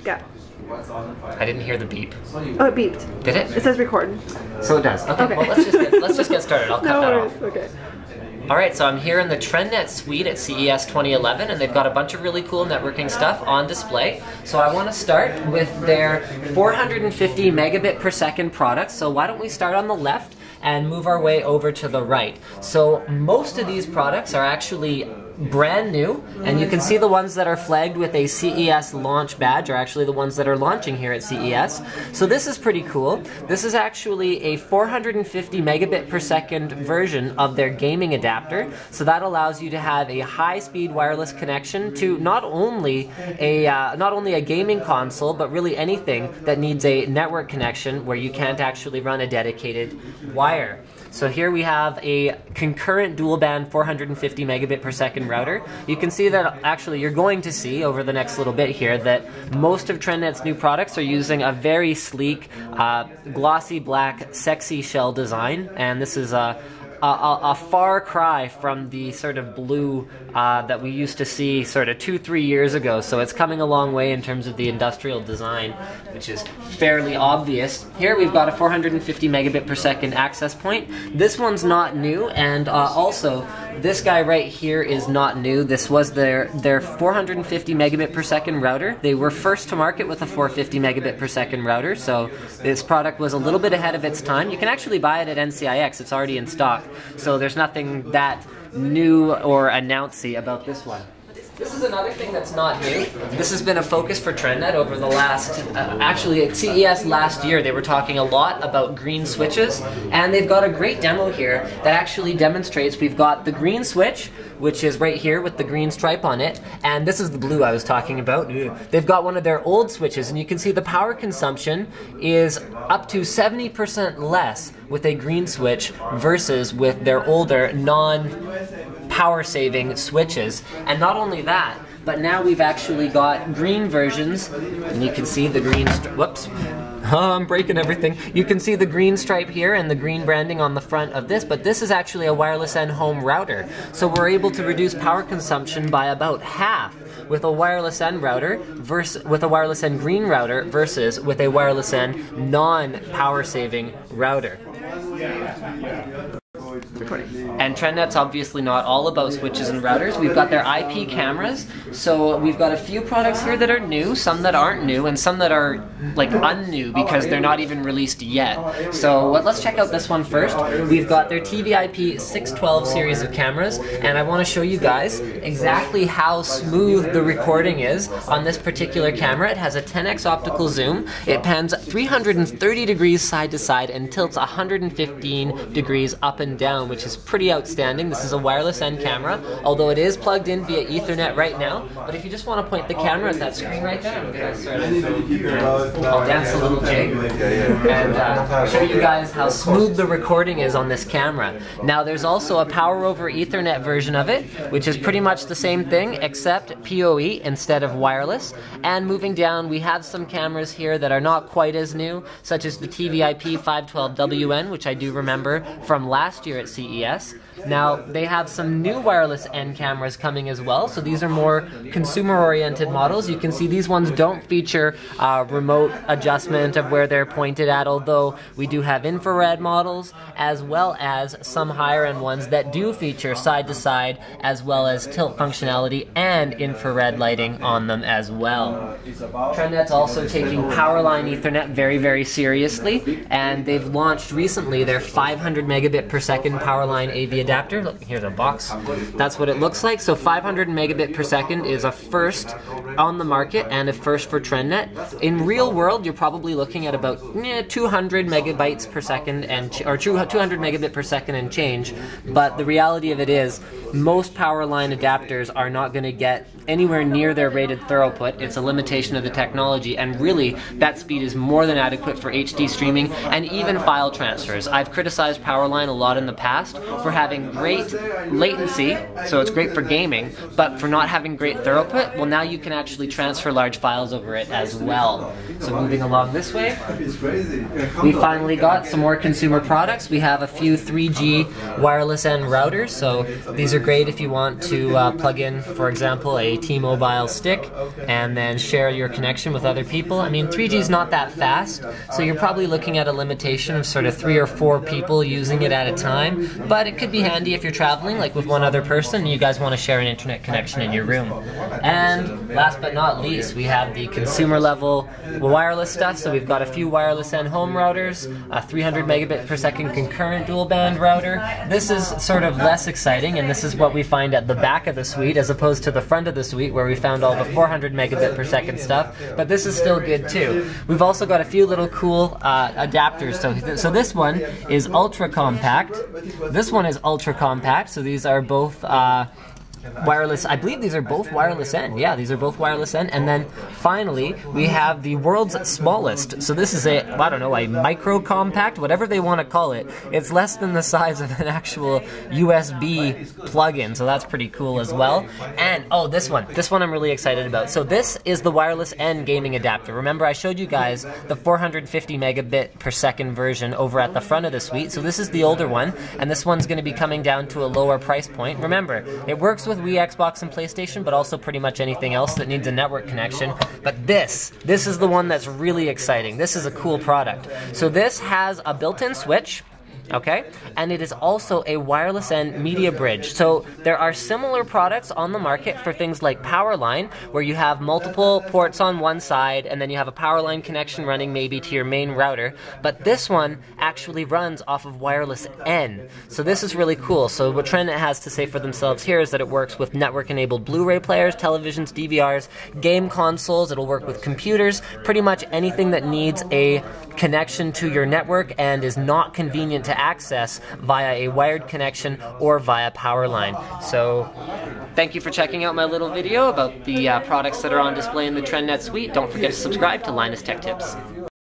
Yeah. I didn't hear the beep. Oh, it beeped. Did it? It says record. So it does. Okay. Well, let's just get started. I'll cut that off. Okay. Alright, so I'm here in the TrendNET suite at CES 2011, and they've got a bunch of really cool networking stuff on display. So I want to start with their 450 megabit per second products. So why don't we start on the left and move our way over to the right. So most of these products are actually brand new, and you can see the ones that are flagged with a CES launch badge are actually the ones that are launching here at CES. So this is pretty cool. This is actually a 450 megabit per second version of their gaming adapter. So that allows you to have a high-speed wireless connection to not only a gaming console, but really anything that needs a network connection where you can't actually run a dedicated wire. So here we have a concurrent dual band 450 megabit per second router. You can see that actually you're going to see over the next little bit here that most of TrendNET's new products are using a very sleek, glossy black, sexy shell design, and this is a far cry from the sort of blue that we used to see sort of 2-3 years ago. So it's coming a long way in terms of the industrial design, which is fairly obvious. Here we've got a 450 megabit per second access point. This one's not new, and also this guy right here is not new. This was their 450 megabit per second router. They were first to market with a 450 megabit per second router, so this product was a little bit ahead of its time. You can actually buy it at NCIX. It's already in stock. So there's nothing that new or announcy about this one. This is another thing that's not new. This has been a focus for TrendNET over the last, actually at CES last year, they were talking a lot about green switches, and they've got a great demo here that actually demonstrates. We've got the green switch, which is right here with the green stripe on it, and this is the blue I was talking about. They've got one of their old switches, and you can see the power consumption is up to 70% less with a green switch versus with their older non-power saving switches. And not only that, but now we've actually got green versions, and you can see the green whoops. I'm breaking everything. You can see the green stripe here and the green branding on the front of this, but this is actually a wireless N home router. So we're able to reduce power consumption by about half with a wireless N router versus with a wireless N green router versus with a wireless N non-power saving router. And TrendNET's obviously not all about switches and routers. We've got their IP cameras, so we've got a few products here that are new, some that aren't new, and some that are like unnew because they're not even released yet. So let's check out this one first. We've got their TVIP 612 series of cameras, and I want to show you guys exactly how smooth the recording is on this particular camera. It has a 10x optical zoom. It pans 330 degrees side to side and tilts 115 degrees up and down, which is pretty outstanding. This is a wireless N camera, although it is plugged in via Ethernet right now. But if you just want to point the camera at that screen right there, I'm going to sort of I'll dance a little jig and show you guys how smooth the recording is on this camera. Now there's also a power over Ethernet version of it, which is pretty much the same thing except PoE instead of wireless. And moving down, we have some cameras here that are not quite as new, such as the TVIP 512WN, which I do remember from last year at CES. Now, they have some new wireless N cameras coming as well, so these are more consumer-oriented models. You can see these ones don't feature remote adjustment of where they're pointed at, although we do have infrared models, as well as some higher-end ones that do feature side-to-side, as well as tilt functionality and infrared lighting on them as well. TrendNET's also taking Powerline Ethernet very, very seriously, and they've launched recently their 500 megabit per second Powerline AV adapter. Look, here's a box. That's what it looks like. So 500 megabit per second is a first on the market and a first for TrendNET. In real world, you're probably looking at about 200 megabytes per second or 200 megabit per second and change. But the reality of it is, most Powerline adapters are not going to get anywhere near their rated throughput. It's a limitation of the technology, and really that speed is more than adequate for HD streaming and even file transfers. I've criticized Powerline a lot in the past for having having great latency, so it's great for gaming, but for not having great throughput, well, now you can actually transfer large files over it as well. So moving along this way, we finally got some more consumer products. We have a few 3G wireless N routers, so these are great if you want to plug in, for example, a T-Mobile stick and then share your connection with other people. I mean, 3G is not that fast, so you're probably looking at a limitation of sort of 3 or 4 people using it at a time, but it could be handy if you're traveling, like with one other person, and you guys want to share an internet connection in your room. And last but not least, we have the consumer level wireless stuff. So we've got a few wireless N home routers, a 300 megabit per second concurrent dual band router. This is sort of less exciting, and this is what we find at the back of the suite as opposed to the front of the suite where we found all the 400 megabit per second stuff, but this is still good too. We've also got a few little cool adapters. So this one is ultra compact. This one is ultra compact, so these are both wireless. I believe these are both wireless N. Yeah, these are both wireless N. And then finally, we have the world's smallest. So this is a, I don't know, a micro compact, whatever they want to call it. It's less than the size of an actual USB plug-in, so that's pretty cool as well. And oh, this one I'm really excited about. So this is the wireless N gaming adapter. Remember, I showed you guys the 450 megabit per second version over at the front of the suite. So this is the older one, and this one's going to be coming down to a lower price point. Remember, it works with Wii, Xbox, and PlayStation, but also pretty much anything else that needs a network connection. But this is the one that's really exciting. This is a cool product. So this has a built-in switch, okay, and it is also a wireless N media bridge. So there are similar products on the market for things like Powerline, where you have multiple ports on one side and then you have a Powerline connection running maybe to your main router, but this one actually runs off of wireless N. So this is really cool. So what TrendNET has to say for themselves here is that it works with network-enabled Blu-ray players, televisions, DVRs, game consoles. It'll work with computers, pretty much anything that needs a connection to your network and is not convenient to access via a wired connection or via Powerline. So thank you for checking out my little video about the products that are on display in the TrendNET suite. Don't forget to subscribe to Linus Tech Tips.